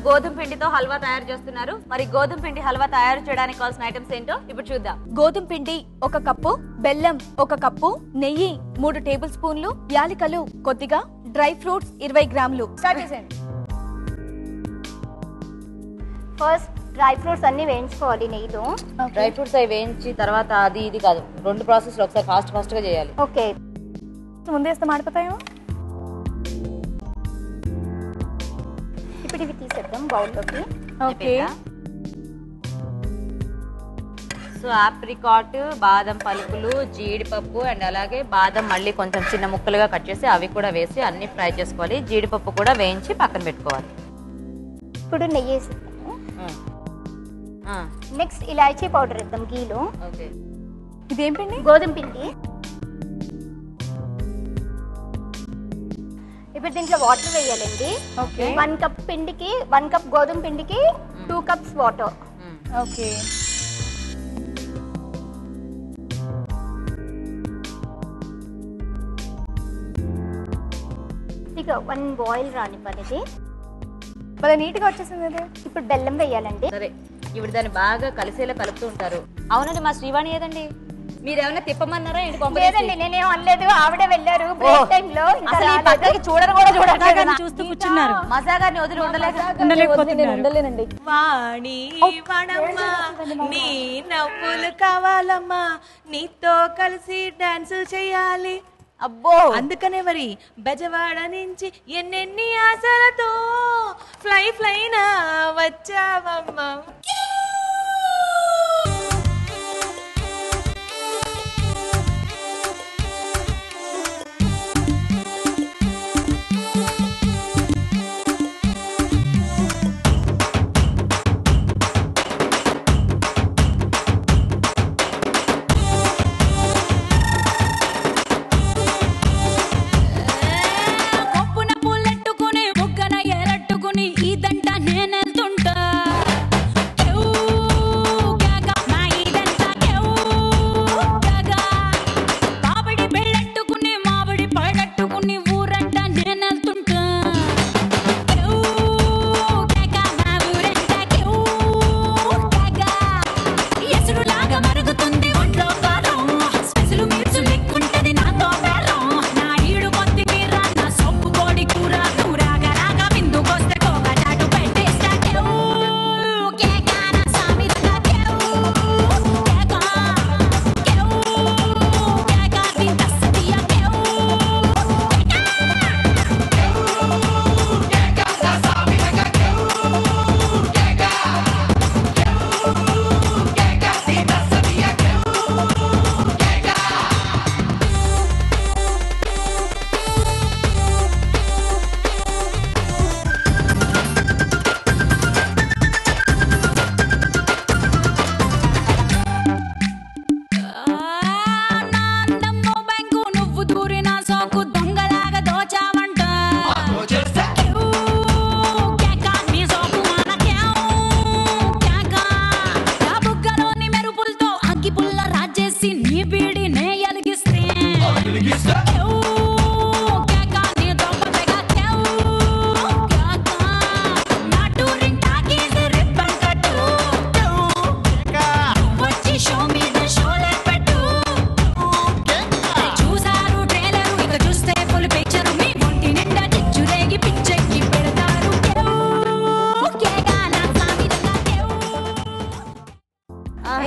గోధుమ పిండితో హల్వా తయారు చేస్తున్నారు. మరి గోధుమ పిండి హల్వా తయారు చేయడానికి కావాల్సిన ఐటమ్స్ ఏంటో ఇప్పుడు చూద్దాం. గోధుమ పిండి 1 కప్పు, బెల్లం 1 కప్పు, నెయ్యి 3 టేబుల్ స్పూన్లు, యాలకులు కొద్దిగా, డ్రై ఫ్రూట్స్ 20 గ్రాములు. స్టార్ట్ చేసేయండి. ఫస్ట్ డ్రై ఫ్రూట్స్ అన్ని వేయించుకోవాలి నెయ్యిలో. డ్రై ఫ్రూట్స్ అవి వేయించి తర్వాత అది ఇది కాదు, 2 ప్రాసెస్ లో ఒకసారి ఫాస్ట్ గా చేయాలి. ఓకే, ముందేస్తే మాడిపోతాయో. ఇప్పుడు ఇవి తీసేద్దాం బౌల్లోకి. ఓకే. సో ఆప్రికాట్, బాదం పలుకులు, జీడిపప్పు అండ్ అలాగే బాదం మళ్ళీ కొంచెం చిన్న ముక్కలుగా కట్ చేసి అవి కూడా వేసి అన్ని ఫ్రై చేసుకోవాలి. జీడిపప్పు కూడా వేయించి పక్కన పెట్టుకోవాలి. ఇప్పుడు నెయ్యి వేసేద్దాము. నెక్స్ట్ ఇలాచీ పౌడర్ వేద్దాం గీలో. ఓకే. ఇదేం పిండి? గోధుమ పిండి. ఇప్పుడు దీంట్లో వాటర్ వేయాలండి. 1 కప్ పిండికి 1 కప్ గోధుమ పిండికి 2 కప్స్ వాటర్. ఓకే. ఇక 1 బాయిల్ రానివ్వాలి. భలే నీట్గా వచ్చేసింది అది. ఇప్పుడు బెల్లం వేయాలండి. సరే, ఇప్పుడు దాన్ని బాగా కలిసేలా కలుపుతూ ఉంటారు. అవునండి, మా శ్రీవాణి ఏదండి? మీరు ఏమైనా తిప్పమన్నారా? లేదండి, నేనేం అనలేదు. ఆవిడ వెళ్ళారు బ్రేక్ టైం లో. చూడరు కూడా చూడరు, చూస్తూ కూర్చున్నారు. మజాగాన్ని వదిలి ఉండలేనండి. వాణి వనమ్మా, నీ నవ్వులు కావాలమ్మా, నీతో కలిసి డాన్స్ చేయాలి. అబ్బో, అందుకనే మరి బెజవాడ నుంచి ఎన్నెన్ని ఆశలతో ఫ్లైనా వచ్చావమ్మా.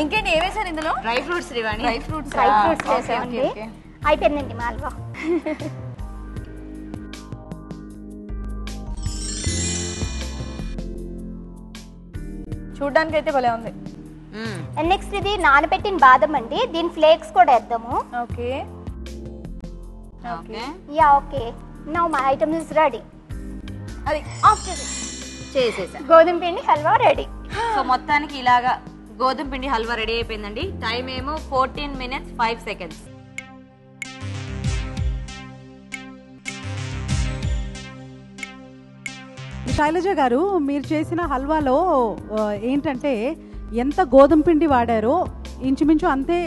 ఇంకేంటి ఏమేసారు ఇందులో? Dry fruits Srivani. Dry fruits వేసామండి. అయిపోయిందండి మా హల్వా. చూడ్డానికి అయితే భలే ఉంది. నెక్స్ట్ ఇది నానబెట్టిన బాదం అండి. దీని ఫ్లేక్స్ కూడా వేద్దాము. Okay. Yeah okay. Now my item is ready. అది ఆఫ్ చేసేసా. గోధుమ పిండి హల్వా రెడీ. సో మొత్తానికి ఇలాగా గోధుమ పిండి హల్వా రెడీ అయిపోయిందండి. టైం ఏమో 14 minutes 5 seconds. శైలజ గారు, మీరు చేసిన హల్వాలో ఏంటంటే ఎంత గోధుమ పిండి వాడారో ఇంచుమించు అంతే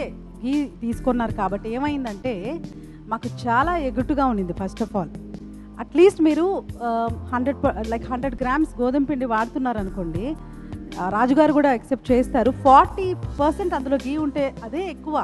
ఘీ తీసుకున్నారు. కాబట్టి ఏమైందంటే మాకు చాలా ఎగుటుగా ఉండింది. ఫస్ట్ ఆఫ్ ఆల్ అట్లీస్ట్ మీరు 100 గ్రామ్స్ గోధుమ పిండి వాడుతున్నారు అనుకోండి, రాజుగారు కూడా యాక్సెప్ట్ చేస్తారు, 40% అందులో గీ ఉంటే అదే ఎక్కువ.